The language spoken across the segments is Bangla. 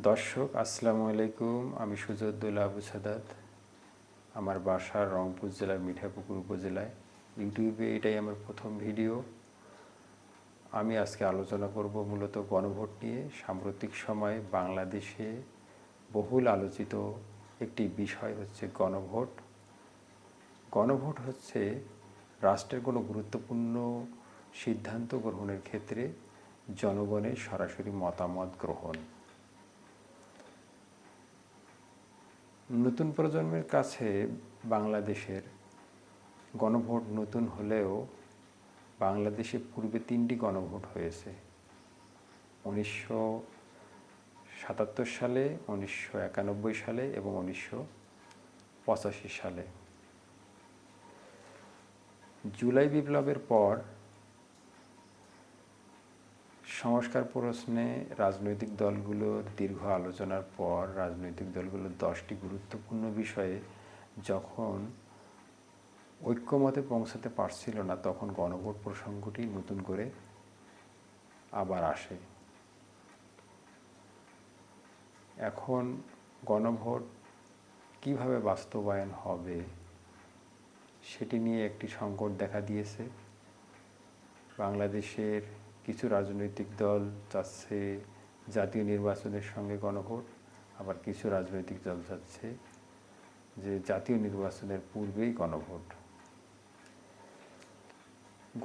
দর্শক আসসালামু আলাইকুম। আমি সুজউদ্দৌলা আবু সাদাত। আমার বাসা রংপুর জেলার মিঠাপুকুর উপজেলায়। ইউটিউবে এটাই আমার প্রথম ভিডিও। আমি আজকে আলোচনা করব মূলত গণভোট নিয়ে। সাম্প্রতিক সময়ে বাংলাদেশে বহুল আলোচিত একটি বিষয় হচ্ছে গণভোট। গণভোট হচ্ছে রাষ্ট্রের কোনো গুরুত্বপূর্ণ সিদ্ধান্ত গ্রহণের ক্ষেত্রে জনগণের সরাসরি মতামত গ্রহণ। নতুন প্রজন্মের কাছে বাংলাদেশের গণভোট নতুন হলেও বাংলাদেশে পূর্বে 3টি গণভোট হয়েছে। 1977 সালে, 1991 সালে এবং 1985 সালে। জুলাই বিপ্লবের পর সংস্কার প্রশ্নে রাজনৈতিক দলগুলোর দীর্ঘ আলোচনার পর রাজনৈতিক দলগুলোর 10টি গুরুত্বপূর্ণ বিষয়ে যখন ঐক্যমতে পৌঁছাতে পারছিল না, তখন গণভোট প্রসঙ্গটি নতুন করে আবার আসে। এখন গণভোট কিভাবে বাস্তবায়ন হবে সেটি নিয়ে একটি সংকট দেখা দিয়েছে। বাংলাদেশের কিছু রাজনৈতিক দল চাচ্ছে জাতীয় নির্বাচনের সঙ্গে গণভোট, আবার কিছু রাজনৈতিক দল চাচ্ছে যে জাতীয় নির্বাচনের পূর্বেই গণভোট।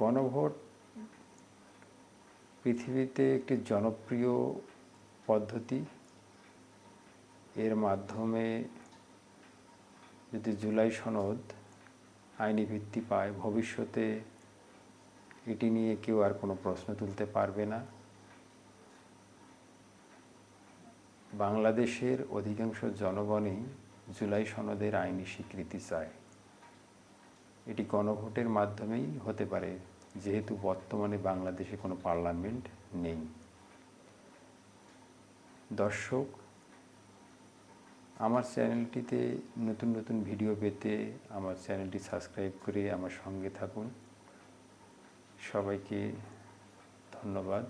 গণভোট পৃথিবীতে একটি জনপ্রিয় পদ্ধতি। এর মাধ্যমে যদি জুলাই সনদ আইনি ভিত্তি পায়, ভবিষ্যতে এটি নিয়ে কেউ আর কোনো প্রশ্ন তুলতে পারবে না। বাংলাদেশের অধিকাংশ জনগণই জুলাই সনদের আইনি স্বীকৃতি চায়। এটি গণভোটের মাধ্যমেই হতে পারে, যেহেতু বর্তমানে বাংলাদেশে কোনো পার্লামেন্ট নেই। দর্শক, আমার চ্যানেলটিতে নতুন নতুন ভিডিও পেতে আমার চ্যানেলটি সাবস্ক্রাইব করে আমার সঙ্গে থাকুন। সবাইকে ধন্যবাদ।